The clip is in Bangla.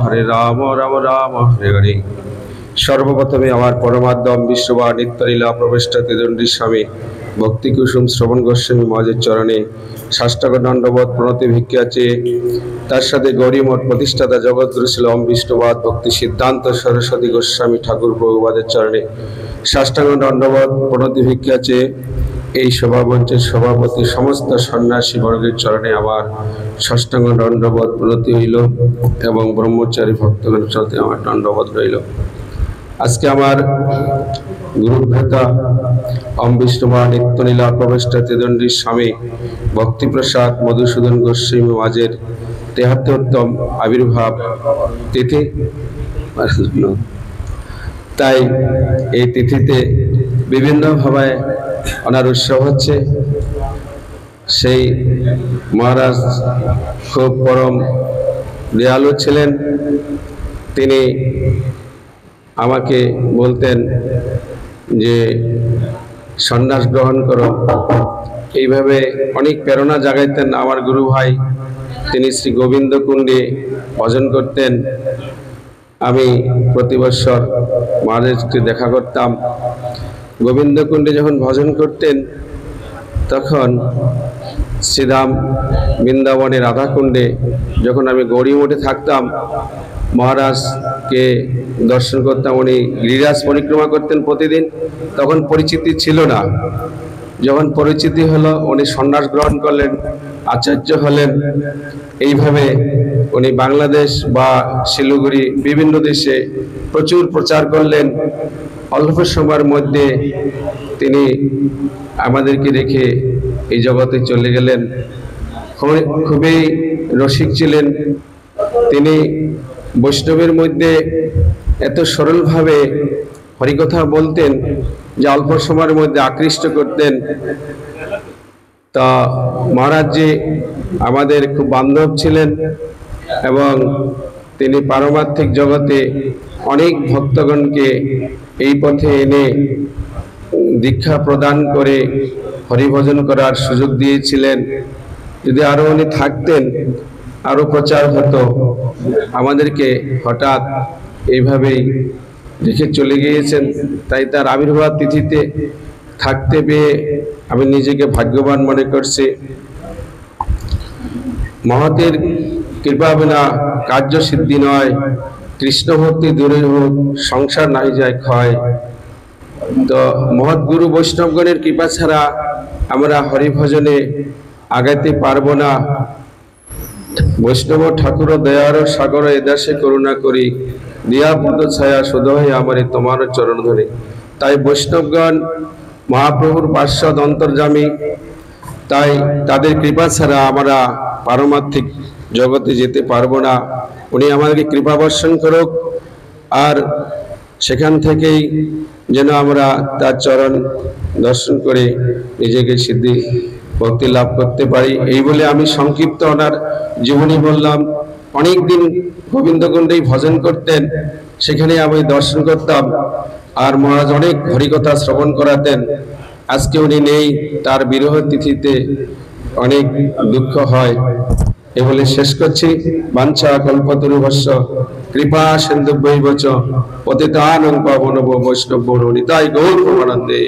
হরে রাম রাম রাম হরে হরে। সর্বপ্রথমে আমার পরমাদ্যম বিশ্ববা নিত্যলীলা প্রবেষ্টা তেজন্ডী স্বামী ভক্তি কুসুম শ্রবণ গোস্বামী মহাজের চরণে সাষ্টাঙ্গ দণ্ডবোধ প্রণতি ভিক্ষা চেয়ে, তার সাথে গৌরীমঠ প্রতিষ্ঠাতা জগৎগুরু ছিল ওম বিষ্ণুবাদ ভক্তি সিদ্ধান্ত সরস্বতী গোস্বামী ঠাকুর প্রভুবাদের চরণে সাষ্টাঙ্গ দণ্ডবোধ প্রণতি ভিক্ষা চেয়ে, এই সভামঞ্চের সভাপতি সমস্ত সন্ন্যাসী বর্গের চরণে আমার সাষ্টাঙ্গ দণ্ডবোধ প্রণতি হইল এবং ব্রহ্মচারী ভক্তগণের চরণে আমার দণ্ডবোধ রইল। আজকে আমার গুরুভ্রাতা ওম বিষ্ণুবা নিত্যলীলা প্রবেষ্টা তেজন্ডী স্বামী ভক্তিপ্রসাদ মধুসূদন গোস্বামী মহাজের ৭৩তম আবির্ভাব তিথি। তাই এই তিথিতে বিভিন্নভাবে ওনার উৎসব হচ্ছে। সেই মহারাজ খুব পরম দয়ালু ছিলেন। তিনি আমাকে বলতেন যে সন্ন্যাস গ্রহণ করো, এইভাবে অনেক প্রেরণা জাগাইতেন। আমার গুরু ভাই তিনি শ্রী গোবিন্দ কুণ্ডে ভজন করতেন। আমি প্রতি বৎসর মহারাজকে দেখা করতাম। গোবিন্দ কুণ্ডে যখন ভজন করতেন তখন শ্রীধাম বৃন্দাবনে রাধাকুণ্ডে যখন আমি গৌরীমঠে থাকতাম, মহারাজকে দর্শন করতাম। উনি গিরিরাজ পরিক্রমা করতেন প্রতিদিন। তখন পরিচিতি ছিল না। যখন পরিচিতি হলো, উনি সন্ন্যাস গ্রহণ করলেন, আচার্য হলেন। এইভাবে উনি বাংলাদেশ বা শিলিগুড়ি বিভিন্ন দেশে প্রচুর প্রচার করলেন। অল্প সময়ের মধ্যে তিনি আমাদেরকে রেখে এই জগতে চলে গেলেন। খুবই রসিক ছিলেন তিনি। বৈষ্ণবের মধ্যে এত সরলভাবে হরিকথা বলতেন যে অল্প সময়ের মধ্যে আকৃষ্ট করতেন। তা মহারাজ জি আমাদের খুব বান্ধব ছিলেন এবং তিনি পারমার্থিক জগতে অনেক ভক্তগণকে এই পথে এনে দীক্ষা প্রদান করে হরিভজন করার সুযোগ দিয়েছিলেন। যদি আরো উনি থাকতেন আরো প্রচার হতো। আমাদেরকে হঠাৎ এইভাবেই রেখে চলে গিয়েছেন। তাই তার আবির্ভাব তিথিতে থাকতে পেয়ে আমি নিজেকে ভাগ্যবান মনে করছি। মহতের কৃপা বিনা কার্য সিদ্ধি নয়, কৃষ্ণ ভক্তি দূরে হোক সংসার নাই যায় ক্ষয়। তো মহৎ গুরু বৈষ্ণবগণের কৃপা ছাড়া আমরা হরিভজনে আগাইতে পারবো না। বৈষ্ণব ঠাকুর দয়ার সাগর এদাসে করুণা করি, দিয়া বুদ্ধ ছায়া সুদয় আমারে তোমার চরণ ধরে। তাই বৈষ্ণবগণ মহাপ্রভুর পার্শ্বদ অন্তর্যামী। তাই তাদের কৃপা ছাড়া আমরা পারমার্থিক জগতে যেতে পারবো না। উনি আমাদেরকে কৃপা বর্ষণ করুক, আর সেখান থেকেই যেন আমরা তার চরণ দর্শন করে নিজেকে সিদ্ধি ভক্তি লাভ করতে পারি। এই বলে আমি সংক্ষিপ্ত ওনার জীবনী বললাম। অনেক দিন গোবিন্দকুণ্ডেই ভজন করতেন, সেখানে আমি দর্শন করতাম। আর মহারাজ অনেক হরিকথা শ্রবণ করাতেন। আজকে উনি নেই, তার বিরহ তিথিতে অনেক দুঃখ হয়। এ বলে শেষ করছি। বাঞ্ছা কল্পতরুভস্য কৃপা সিন্ধুভ্যৈব চ পতিতানাং পাবনভ্যো বৈষ্ণবো নিতাই গৌর প্রেমানন্দে।